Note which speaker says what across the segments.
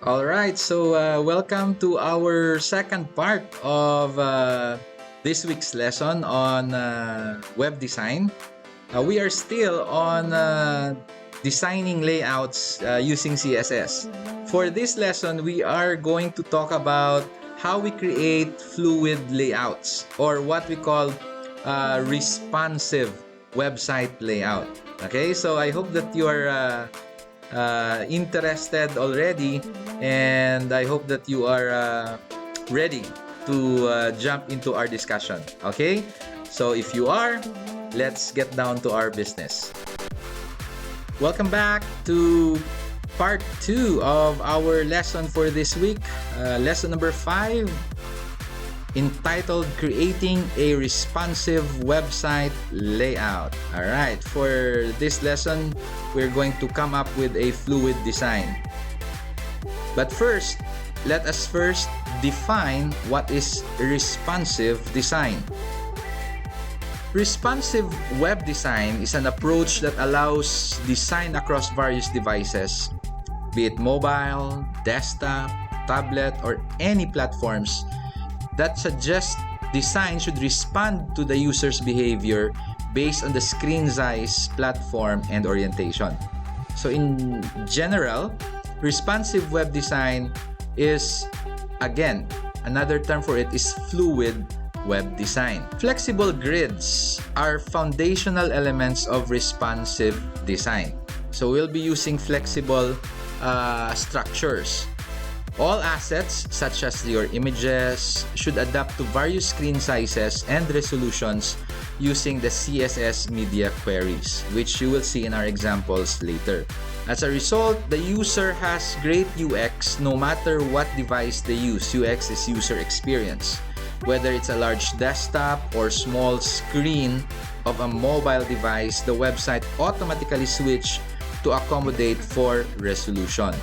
Speaker 1: All right, so welcome to our second part of this week's lesson on web design. We are still on designing layouts using CSS. For this lesson, we are going to talk about how we create fluid layouts, or what we call responsive website layout. Okay, so I hope that you are interested already, and I hope that you are ready to jump into our discussion. Okay, so if you are, let's get down to our business. Welcome back to part 2 of our lesson for this week, lesson number 5, entitled Creating a Responsive Website Layout. Alright, for this lesson, we're going to come up with a fluid design. But first, let us first define what is responsive design. Responsive web design is an approach that allows design across various devices, be it mobile, desktop, tablet, or any platforms, that suggests design should respond to the user's behavior based on the screen size, platform, and orientation. So in general, responsive web design is, again, another term for it is fluid web design. Flexible grids are foundational elements of responsive design. So we'll be using flexible structures. All assets, such as your images, should adapt to various screen sizes and resolutions using the CSS media queries, which you will see in our examples later. As a result, the user has great UX no matter what device they use. UX is user experience. Whether it's a large desktop or small screen of a mobile device, the website automatically switches to accommodate for resolution.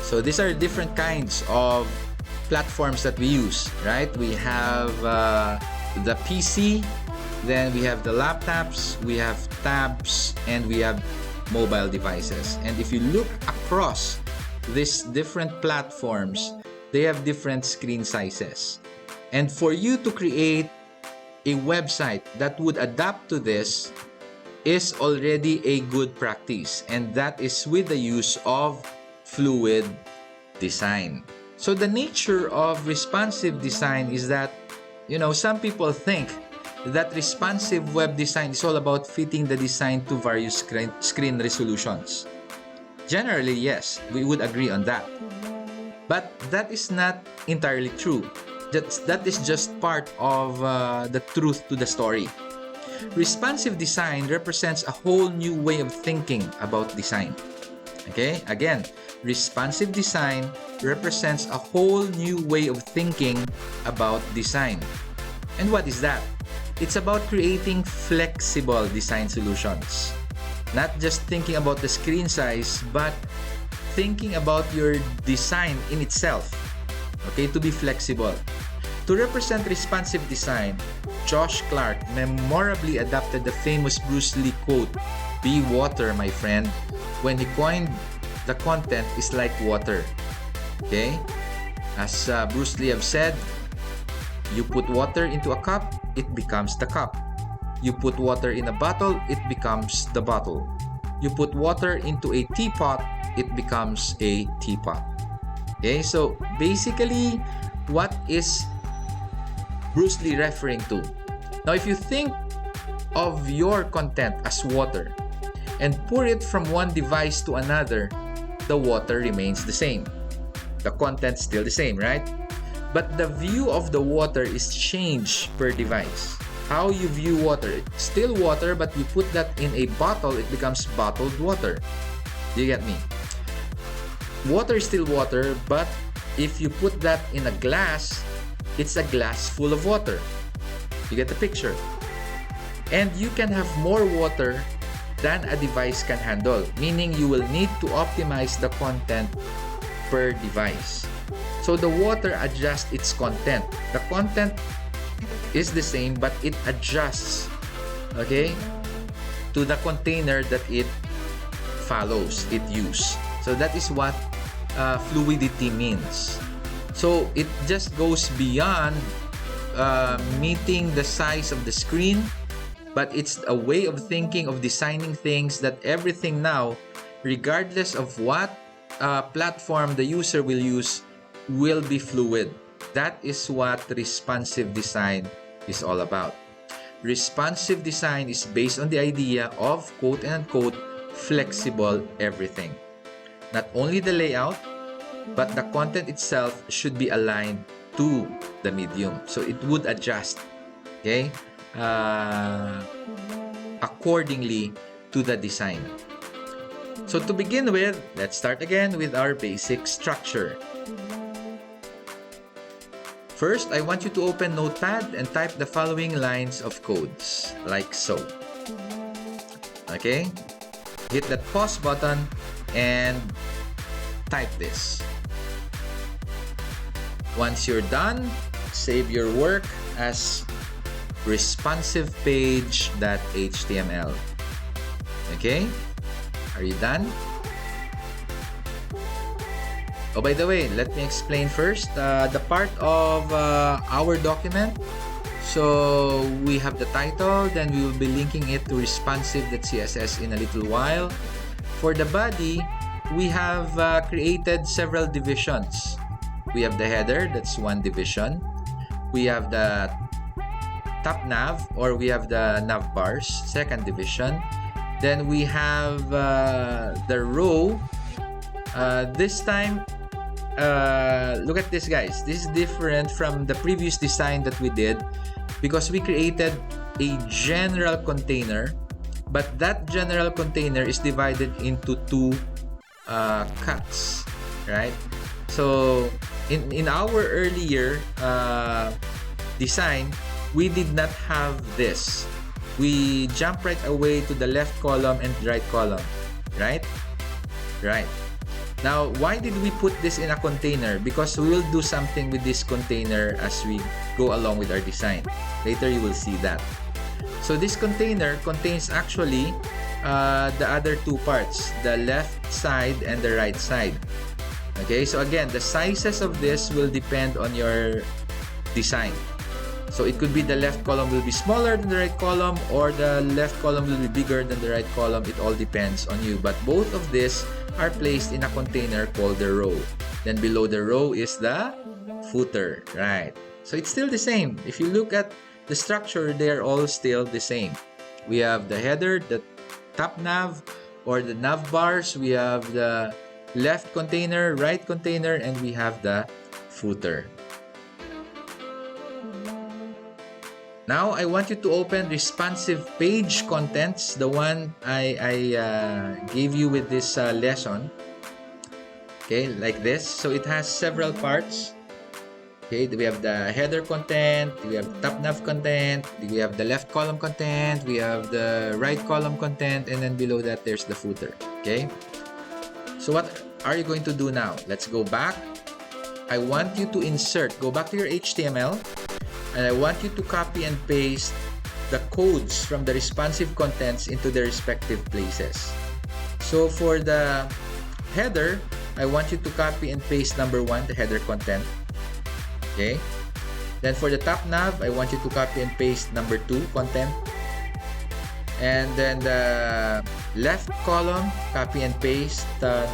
Speaker 1: So these are different kinds of platforms that we use, right? We have the PC, then we have the laptops, we have tabs, and we have mobile devices. And if you look across these different platforms, they have different screen sizes. And for you to create a website that would adapt to this is already a good practice, and that is with the use of fluid design. So the nature of responsive design is that, some people think that responsive web design is all about fitting the design to various screen resolutions. Generally, yes, we would agree on that. But that is not entirely true. That is just part of the truth to the story. Responsive design represents a whole new way of thinking about design. Okay, again, responsive design represents a whole new way of thinking about design. And what is that? It's about creating flexible design solutions. Not just thinking about the screen size, but thinking about your design in itself. Okay, to be flexible. To represent responsive design, Josh Clark memorably adapted the famous Bruce Lee quote, "Be water, my friend," when he coined the content is like water. Okay? As Bruce Lee have said, you put water into a cup, it becomes the cup. You put water in a bottle, it becomes the bottle. You put water into a teapot, it becomes a teapot. Okay? So basically, what is Bruce Lee referring to? Now, if you think of your content as water and pour it from one device to another, the water remains the same. The content's still the same, right? But the view of the water is changed per device. How you view water, it's still water, but you put that in a bottle, it becomes bottled water. Do you get me? Water is still water, but if you put that in a glass, it's a glass full of water. You get the picture? And you can have more water than a device can handle, meaning you will need to optimize the content per device. So the water adjusts its content. The content is the same, but it adjusts, okay, to the container that it follows, it uses. So that is what fluidity means. So it just goes beyond meeting the size of the screen, but it's a way of thinking of designing things that everything now, regardless of what platform the user will use, will be fluid. That is what responsive design is all about. Responsive design is based on the idea of quote and unquote flexible everything. Not only the layout, but the content itself should be aligned to the medium. So it would adjust, okay, accordingly to the design. So to begin with, let's start again with our basic structure. First, I want you to open Notepad and type the following lines of codes, like so. Okay? Hit that pause button and type this. Once you're done, save your work as responsivepage.html. Okay? Are you done? Oh, by the way, let me explain first the part of our document. So we have the title, then we will be linking it to responsive.css in a little while. For the body, we have created several divisions. We have the header, that's one division. We have the top nav, or we have the nav bars, second division. Then we have the row. This time, look at this, guys. This is different from the previous design that we did because we created a general container, but that general container is divided into two cuts, right? So in our earlier design, we did not have this. We jump right away to the left column and right column, right? Right. Now, why did we put this in a container? Because we will do something with this container as we go along with our design. Later, you will see that. So this container contains actually the other two parts, the left side and the right side. Okay, so again, the sizes of this will depend on your design. So it could be the left column will be smaller than the right column, or the left column will be bigger than the right column. It all depends on you. But both of these are placed in a container called the row. Then below the row is the footer, right? So it's still the same. If you look at the structure, they're all still the same. We have the header, the top nav, or the nav bars. We have the left container, right container, and we have the footer. Now, I want you to open responsive page contents, the one I gave you with this lesson. Okay, like this. So it has several parts. Okay, we have the header content, we have top nav content, we have the left column content, we have the right column content, and then below that there's the footer. Okay, so what are you going to do now? Let's go back. I want you to insert, go back to your HTML, and I want you to copy and paste the codes from the responsive contents into their respective places. So for the header, I want you to copy and paste number 1, the header content. Okay. Then for the top nav, I want you to copy and paste number 2, content. And then the left column, copy and paste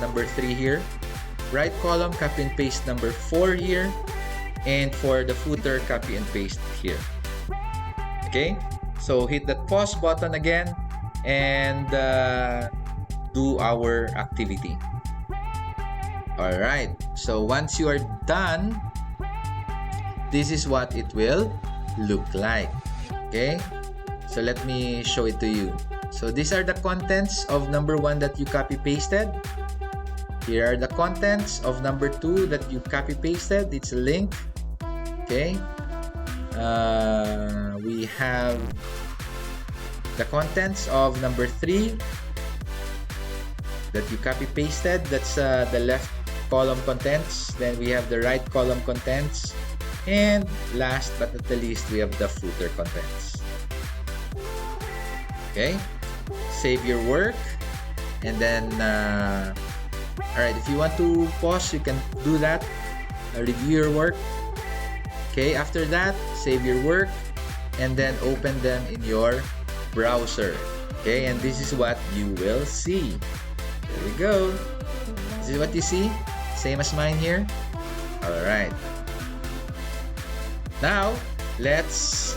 Speaker 1: number 3 here. Right column, copy and paste number 4 here. And for the footer, copy and paste here. Okay, so hit that pause button again and do our activity. Alright, so once you are done, this is what it will look like. Okay, so let me show it to you. So these are the contents of number 1 that you copy pasted. Here are the contents of number 2 that you copy pasted. It's a link. Okay, we have the contents of number 3 that you copy pasted. That's the left column contents. Then we have the right column contents, and last but not the least, we have the footer contents. Okay, save your work and then Alright, if you want to pause, you can do that. Review your work. Okay, after that, save your work and then open them in your browser. Okay, and this is what you will see. There we go. This is what you see. Same as mine here. Alright. Now, let's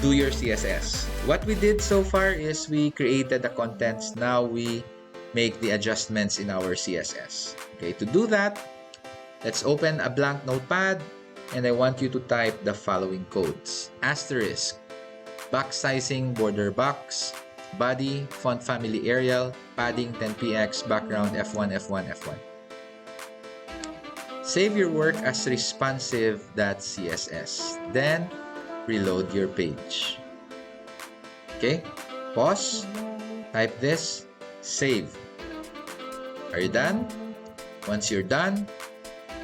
Speaker 1: do your CSS. What we did so far is we created the contents. Now we make the adjustments in our CSS. Okay, to do that, let's open a blank notepad and I want you to type the following codes. Asterisk, box sizing, border box, body, font family Arial, padding 10px, background F1, F1, F1. Save your work as responsive.css. Then, reload your page. Okay, pause, type this, save. Are you done? Once you're done,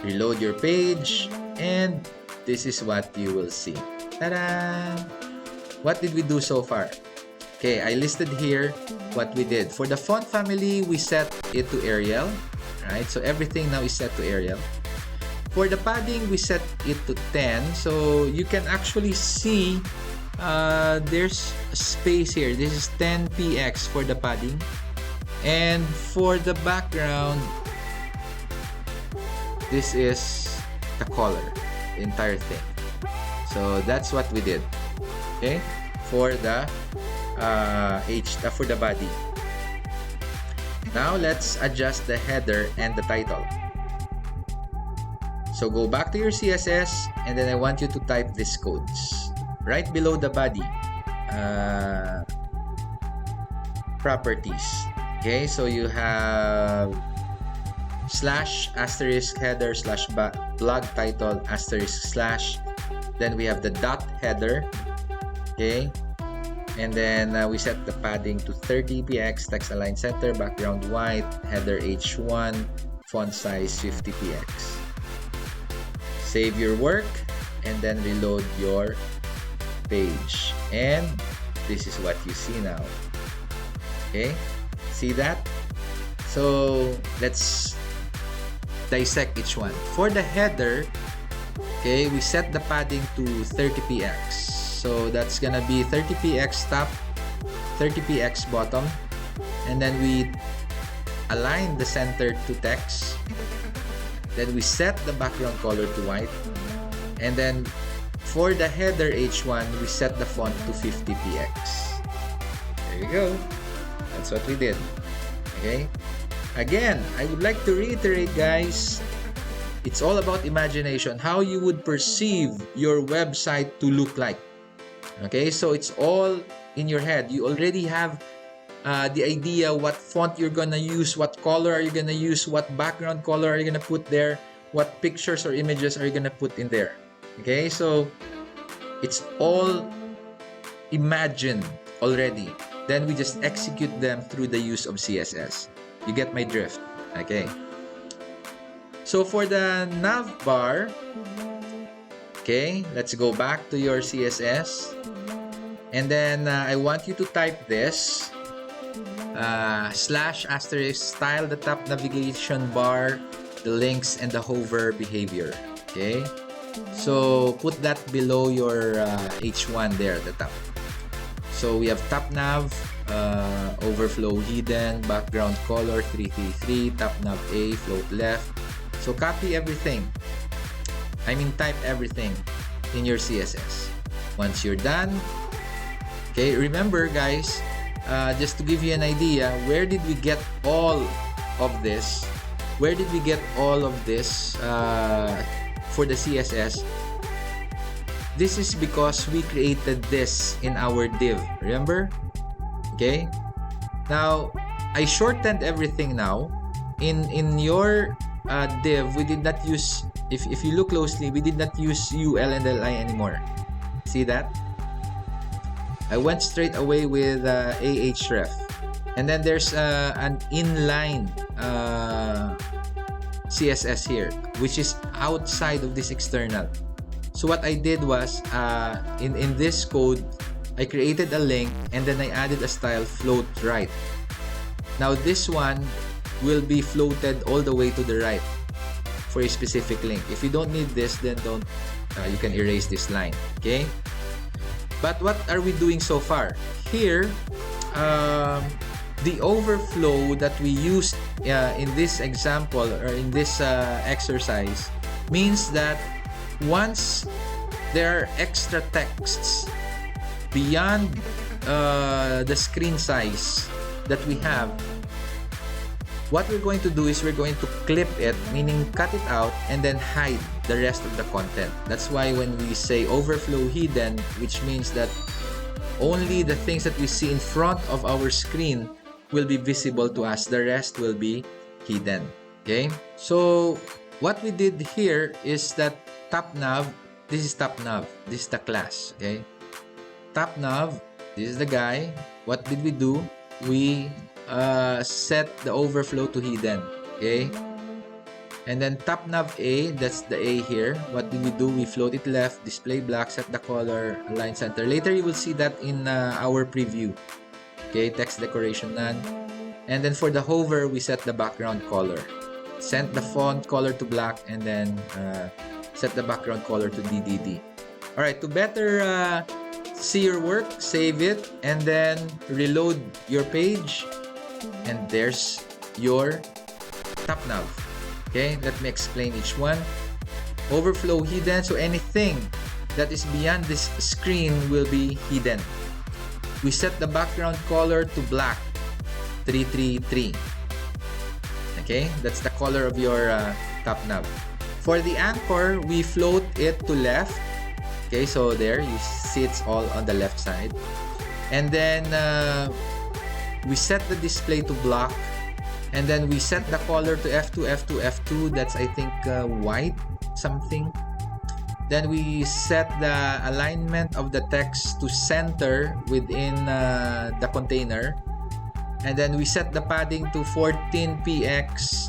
Speaker 1: reload your page, and this is what you will see. Ta-da! What did we do so far? Okay, I listed here what we did. For the font family, we set it to Arial. Right? So everything now is set to Arial. For the padding, we set it to 10. So you can actually see there's a space here. This is 10px for the padding. And for the background, this is the color, the entire thing. So that's what we did. Okay, for the for the body. Now let's adjust the header and the title. So go back to your CSS and then I want you to type these codes right below the body. Properties. Okay, so you have slash asterisk header slash blog title asterisk slash. Then we have the dot header. Okay, and then we set the padding to 30px, text align center, background white, header h1, font size 50px. Save your work and then reload your page, and this is what you see now. Okay, see that? So let's dissect each one. For the header, okay, we set the padding to 30px. So that's gonna be 30px top, 30px bottom, and then we align the center to text. Then we set the background color to white, and then for the header h1, we set the font to 50px. There you go. That's what we did. Okay. Again, I would like to reiterate, guys, it's all about imagination, how you would perceive your website to look like. Okay, so it's all in your head. You already have the idea what font you're gonna use, what color are you gonna use, what background color are you gonna put there, what pictures or images are you gonna put in there. Okay, so it's all imagined already. Then we just execute them through the use of CSS. You get my drift. Okay. So for the nav bar, okay, let's go back to your CSS. And then I want you to type this slash asterisk style the top navigation bar, the links, and the hover behavior. Okay. So put that below your H1 there at the top. So we have top nav, overflow hidden, background color 333, top nav A, float left. So copy everything. I mean type everything in your CSS. Once you're done, okay, remember guys, just to give you an idea, where did we get all of this? Where did we get all of this for the CSS? This is because we created this in our div, remember? Okay, now I shortened everything now. In your div, we did not use, if you look closely, we did not use UL and LI anymore. See that? I went straight away with ahref. And then there's an inline CSS here, which is outside of this external. So what I did was, in this code, I created a link and then I added a style float right. Now this one, will be floated all the way to the right for a specific link. If you don't need this, then don't. You can erase this line. Okay. But what are we doing so far? Here, the overflow that we used in this example or in this exercise means that once there are extra texts beyond the screen size that we have, what we're going to do is we're going to clip it, meaning cut it out and then hide the rest of the content. That's why when we say overflow hidden, which means that only the things that we see in front of our screen will be visible to us. The rest will be hidden. Okay? So what we did here is that top nav, this is top nav. This is the class. Okay? Top nav, this is the guy. What did we do? We set the overflow to hidden. Okay? And then top nav A, that's the A here. What do? We float it left, display black, set the color, align center. Later you will see that in our preview. Okay, text decoration none. And then for the hover, we set the background color. Set the font color to black and then set the background color to DDD. Alright, to better see your work, save it and then reload your page. And there's your top nav. Okay, let me explain each one. Overflow hidden, so anything that is beyond this screen will be hidden. We set the background color to black, 333. Okay, that's the color of your top nav. For the anchor, we float it to left. Okay, so there you see it's all on the left side. And then we set the display to block. And then we set the color to F2, F2, F2. That's, I think, white something. Then we set the alignment of the text to center within the container. And then we set the padding to 14px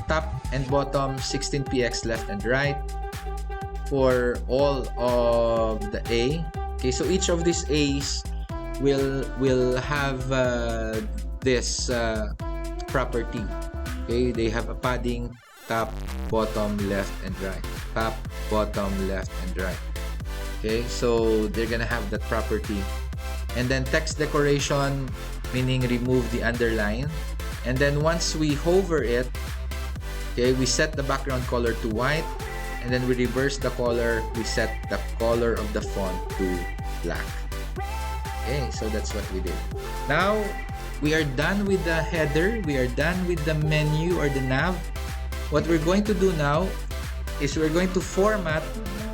Speaker 1: top and bottom, 16px left and right for all of the A. Okay, so each of these A's will have this property. Okay, they have a padding top, bottom, left, and right. Top, bottom, left, and right. Okay, so they're gonna have that property. And then text decoration, meaning remove the underline. And then once we hover it, okay, we set the background color to white. And then we reverse the color. We set the color of the font to black. Okay, so that's what we did. Now, we are done with the header. We are done with the menu or the nav. What we're going to do now is we're going to format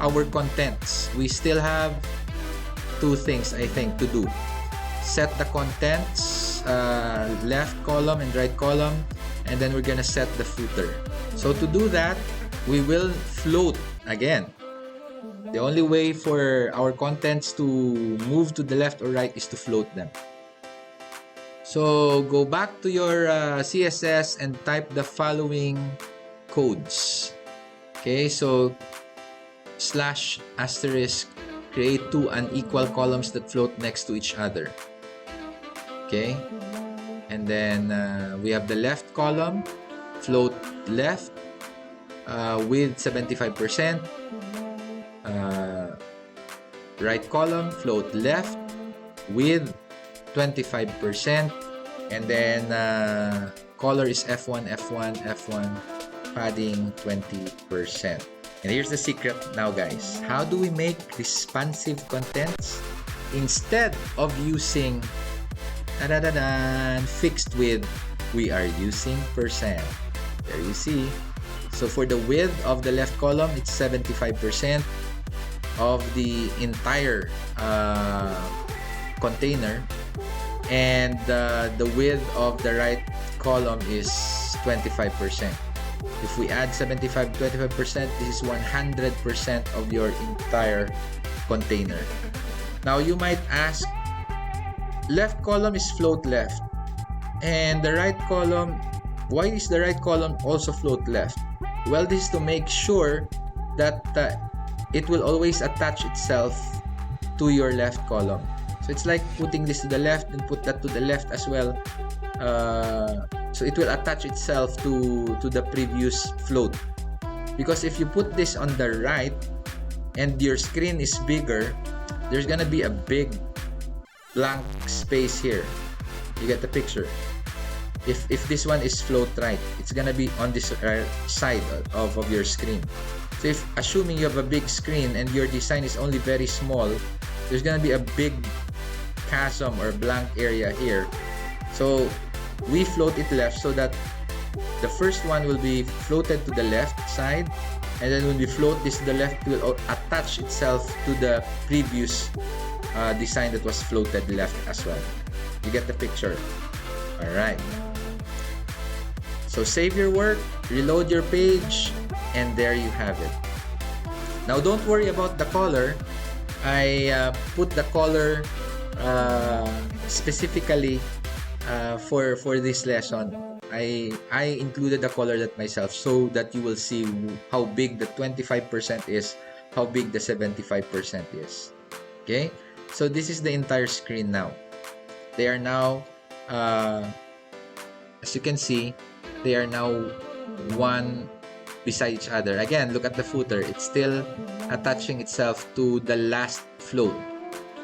Speaker 1: our contents. We still have two things, I think, to do. Set the contents, left column and right column, and then we're gonna set the footer. So to do that, we will float again. The only way for our contents to move to the left or right is to float them. So go back to your CSS and type the following codes. Okay, so / create two unequal columns that float next to each other. Okay, and then we have the left column, float left with 75%. Right column, float left with 25%. And then color is F1, F1, F1, padding 20%. And here's the secret now, guys. How do we make responsive contents? Instead of using fixed width, we are using %. There you see. So for the width of the left column, it's 75% of the entire container. And the width of the right column is 25%. If we add 75 to 25%, this is 100% of your entire container. Now you might ask, left column is float left, and the right column, why is the right column also float left? Well, this is to make sure that it will always attach itself to your left column. So it's like putting this to the left and put that to the left as well. So it will attach itself to the previous float. Because if you put this on the right and your screen is bigger, there's gonna be a big blank space here. You get the picture. If this one is float right, it's gonna be on this side of your screen. So if assuming you have a big screen and your design is only very small, there's gonna be a big chasm or blank area here. So we float it left so that the first one will be floated to the left side, and then when we float this to the left, it will attach itself to the previous design that was floated left as well. You get the picture. Alright. So save your work, reload your page, and there you have it. Now don't worry about the color. I put the color specifically for this lesson. I included the color that myself so that you will see how big the 25% is, how big the 75% is. Okay, so this is the entire screen now. They are now, as you can see, they are now one beside each other. Again, look at the footer. It's still attaching itself to the last float.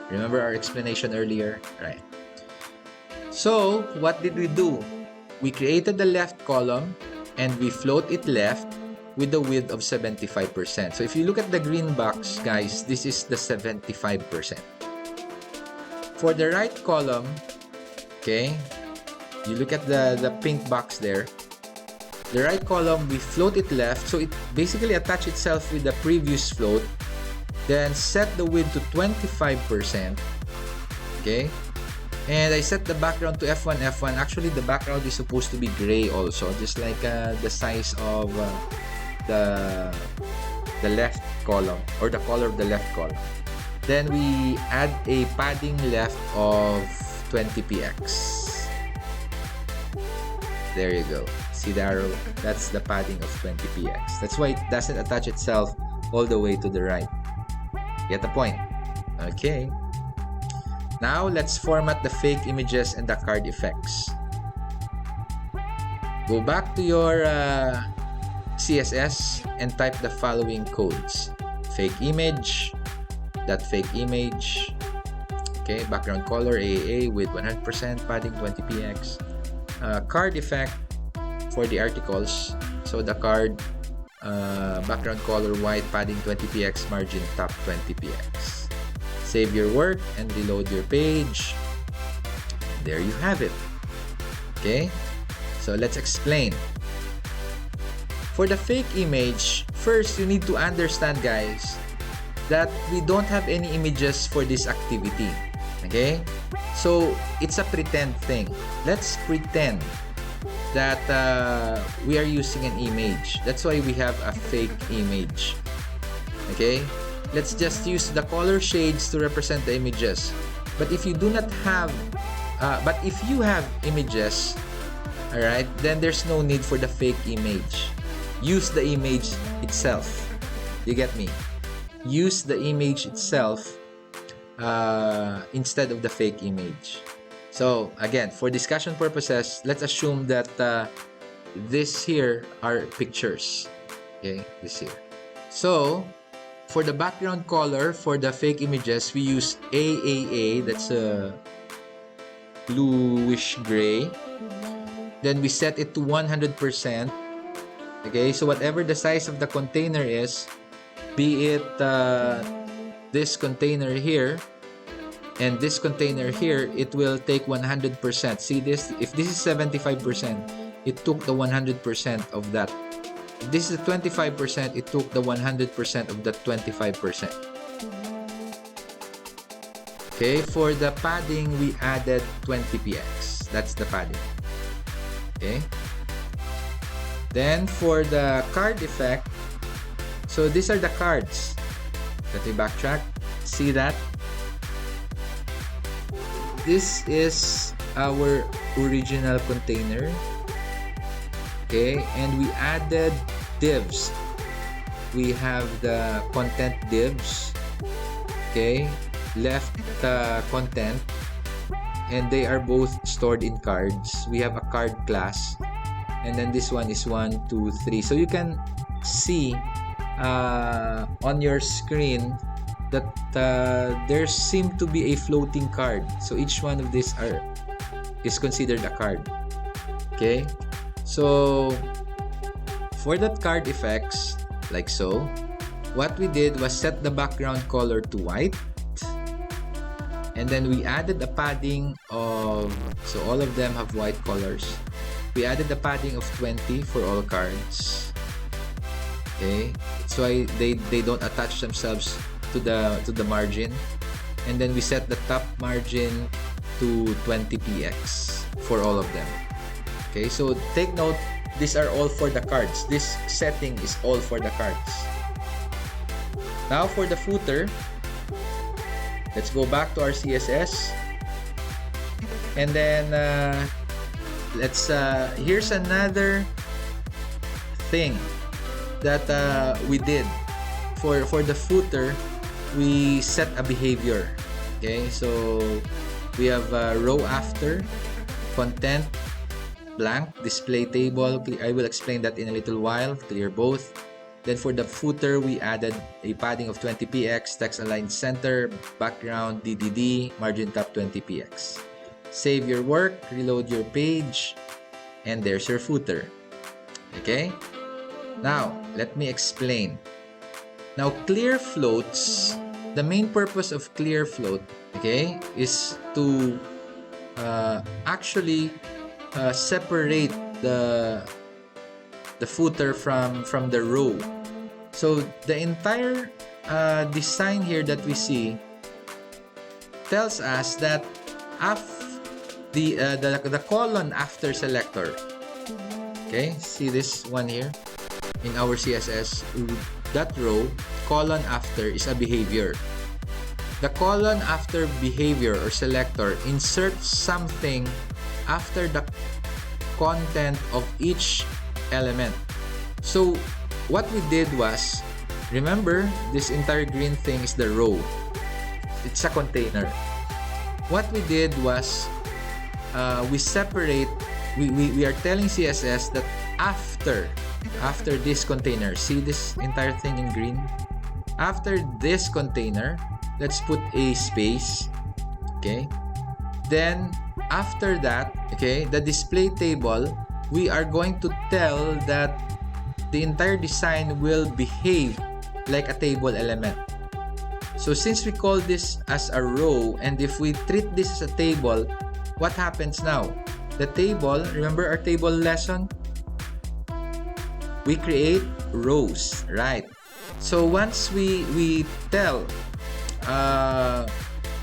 Speaker 1: Remember our explanation earlier? Right. So, what did we do? We created the left column and we float it left with the width of 75%. So if you look at the green box, guys, this is the 75%. For the right column, okay, you look at the pink box there. The right column, we float it left, so it basically attach itself with the previous float. Then set the width to 25%. Okay. And I set the background to F1, F1. Actually, the background is supposed to be gray also, just like the size of the left column, or the color of the left column. Then we add a padding left of 20px. There you go. See the arrow? That's the padding of 20px. That's why it doesn't attach itself all the way to the right. Get the point? Okay. Now, let's format the fake images and the card effects. Go back to your CSS and type the following codes. Fake image, that fake image, okay, background color AAA with 100%, padding 20px, card effect for the articles, so the card, background color white, padding 20px, margin top 20px. Save your work and reload your page. There you have it. Okay, so let's explain. For the fake image, first you need to understand, guys, that we don't have any images for this activity. Okay, so it's a pretend thing. Let's pretend that we are using an image. That's why we have a fake image. Okay, let's just use the color shades to represent the images. But if you do not have, but if you have images, all right, then there's no need for the fake image. Use the image itself. You get me? Use the image itself instead of the fake image. So again, for discussion purposes, let's assume that this here are pictures. Okay, this here. So for the background color for the fake images, we use AAA. That's a bluish gray. Then we set it to 100%. Okay, so whatever the size of the container is, be it this container here and this container here, it will take 100%. See this? If this is 75%, it took the 100% of that. If this is 25%, it took the 100% of the 25%. Okay, for the padding, we added 20px. That's the padding. Okay. Then for the card effect, so these are the cards. Let me backtrack. See that? This is our original container. Okay, and we added divs. We have the content divs. Okay, left content, and they are both stored in cards. We have a card class, and then this one is 1, 2, 3. So you can see on your screen that there seem to be a floating card. So each one of these is considered a card. Okay, so for that card effects, like so, what we did was set the background color to white, and then we added a padding of, so all of them have white colors. We added a padding of 20 for all cards. Okay, so they don't attach themselves to the margin, and then we set the top margin to 20px for all of them. Okay, so take note, these are all for the cards. This setting is all for the cards. Now for the footer, let's go back to our CSS, and then here's another thing that we did for the footer. We set a behavior. Okay, so we have row after, content, blank, display table. I will explain that in a little while. Clear both. Then for the footer, we added a padding of 20px, text align center, background DDD, margin top 20px. Save your work, reload your page, and there's your footer. Okay? Now, let me explain. Now, clear floats, the main purpose of clear float, okay, is to actually separate the footer from the row. So the entire design here that we see tells us that the colon after selector, okay, see this one here in our CSS, that row, colon after is a behavior. The colon after behavior or selector inserts something after the content of each element. So what we did was, remember, this entire green thing is the row. It's a container. What we did was we separate, we are telling CSS that after this container, see this entire thing in green? After this container, let's put a space, okay? Then after that, okay, the display table, we are going to tell that the entire design will behave like a table element. So since we call this as a row, and if we treat this as a table, what happens now? The table, remember our table lesson? We create rows, right? So once we tell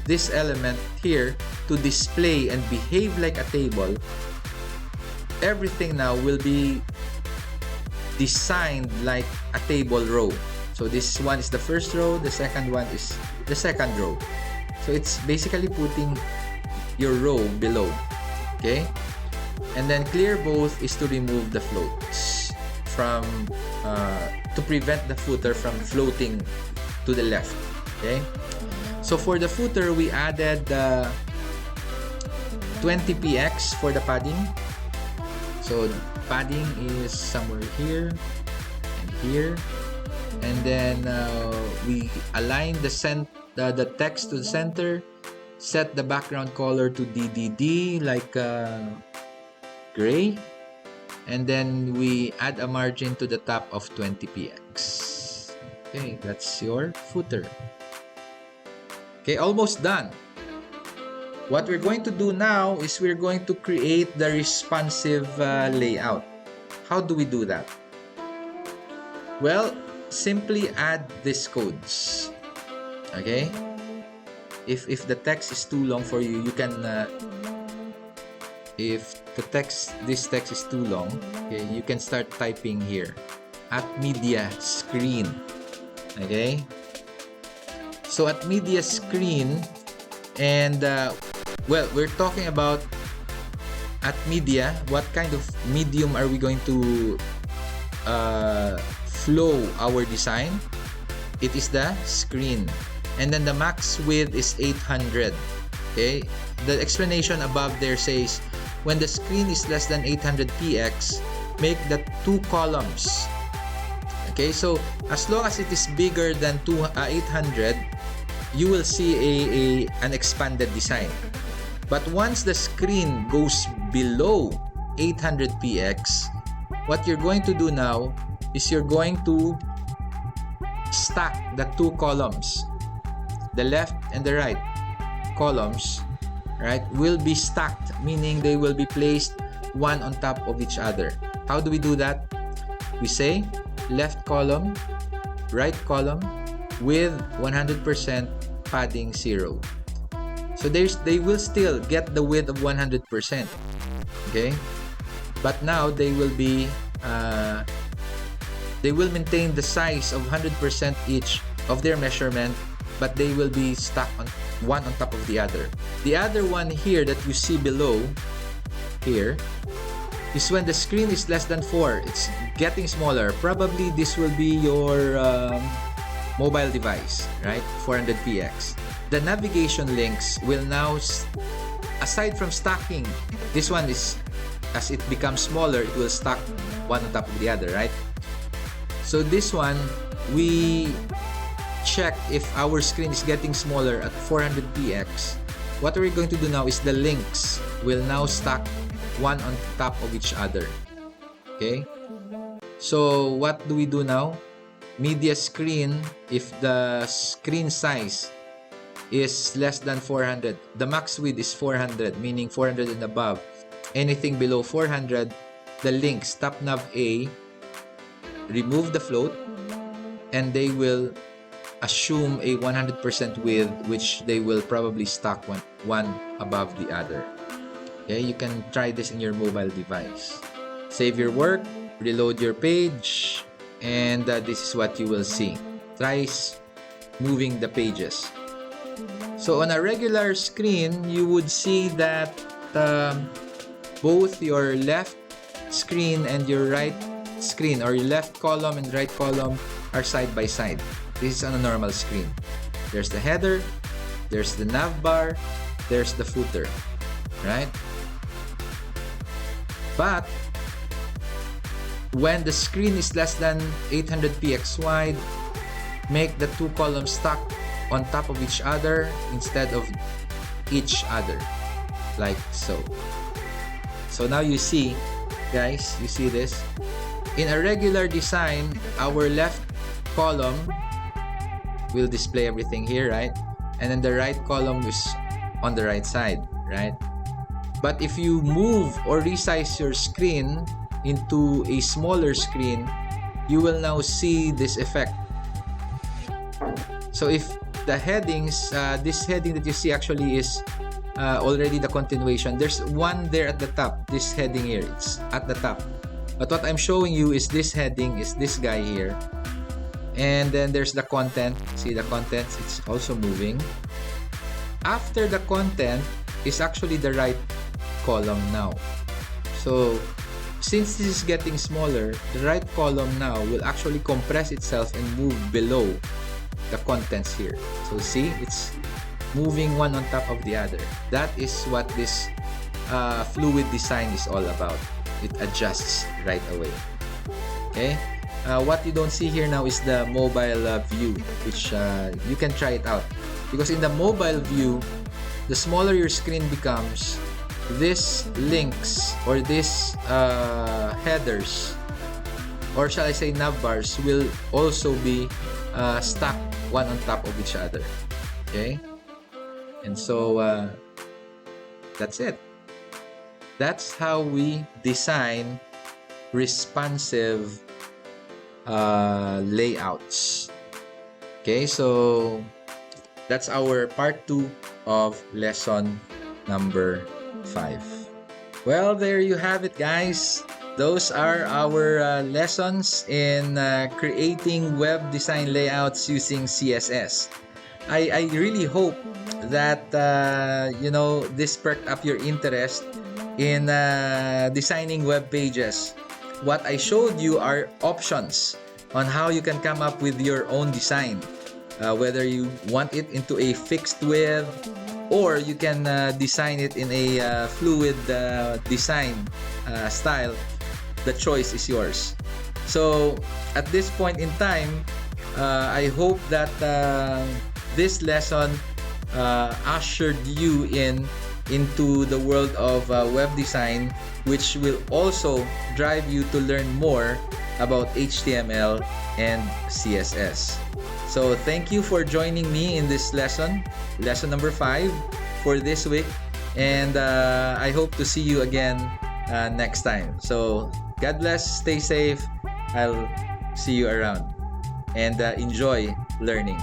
Speaker 1: this element here to display and behave like a table, everything now will be designed like a table row. So this one is the first row, the second one is the second row. So it's basically putting your row below, okay? And then clear both is to remove the floats from to prevent the footer from floating to the left, okay? So for the footer, we added 20px for the padding. So padding is somewhere here and here, and then we align the text to the center, set the background color to DDD like gray, and then we add a margin to the top of 20px. Okay, that's your footer. Okay, almost done. What we're going to do now is we're going to create the responsive layout. How do we do that? Well, simply add these codes. Okay? If the text is too long for you, you can if this text is too long, okay, you can start typing here at media screen. Okay? So at media screen, and well, we're talking about at media, what kind of medium are we going to flow our design? It is the screen. And then the max width is 800. Okay, the explanation above there says when the screen is less than 800px, make the two columns. Okay, so as long as it is bigger than 800, you will see an expanded design. But once the screen goes below 800px, what you're going to do now is you're going to stack the two columns. The left and the right columns, right, will be stacked, meaning they will be placed one on top of each other. How do we do that? We say left column, right column with 100% padding 0. So they will still get the width of 100%. Okay, but now they will maintain the size of 100% each of their measurement, but they will be stacked on one on top of the other. The other one here that you see below here is when the screen is less than 4. It's getting smaller. Probably this will be your mobile device, right? 400px. The navigation links will now, aside from stacking, this one is, as it becomes smaller, it will stack one on top of the other, right? So this one, we check if our screen is getting smaller at 400px. What we're going to do now is the links will now stack one on top of each other. Okay, so what do we do now? Media screen, if the screen size is less than 400, the max width is 400, meaning 400 and above. Anything below 400, the links top nav A, remove the float, and they will assume a 100% width, which they will probably stack one above the other. Okay, you can try this in your mobile device. Save your work, reload your page, and this is what you will see. Try moving the pages. So on a regular screen, you would see that both your left screen and your right screen, or your left column and right column, are side by side. This is on a normal screen. There's the header, there's the nav bar, there's the footer, right? But when the screen is less than 800px wide, make the two columns stack on top of each other instead of each other, like so. So now you see, guys, you see this? In a regular design, our left column will display everything here, right? And then the right column is on the right side, right? But if you move or resize your screen into a smaller screen, you will now see this effect. So if the headings, this heading that you see actually is already the continuation. There's one there at the top, this heading here, it's at the top. But what I'm showing you is this heading, is this guy here. And then there's the content. See the contents, it's also moving. After the content is actually the right column now. So since this is getting smaller, the right column now will actually compress itself and move below the contents here. So see, it's moving one on top of the other. That is what this fluid design is all about. It adjusts right away. Okay, what you don't see here now is the mobile view, which you can try it out, because in the mobile view, the smaller your screen becomes, this links or this headers, or shall I say nav bars, will also be stacked one on top of each other. Okay, and so that's it. That's how we design responsive layouts. Okay, so that's our part 2 of lesson number 5. Well, there you have it, guys. Those are our lessons in creating web design layouts using CSS. I really hope that this perked up your interest in designing web pages. What I showed you are options on how you can come up with your own design, whether you want it into a fixed width, or you can design it in a fluid design style. The choice is yours. So at this point in time, I hope that this lesson ushered you into the world of web design, which will also drive you to learn more about HTML and CSS. So thank you for joining me in this lesson number 5 for this week, and I hope to see you again next time. So God bless, stay safe, I'll see you around, and enjoy learning.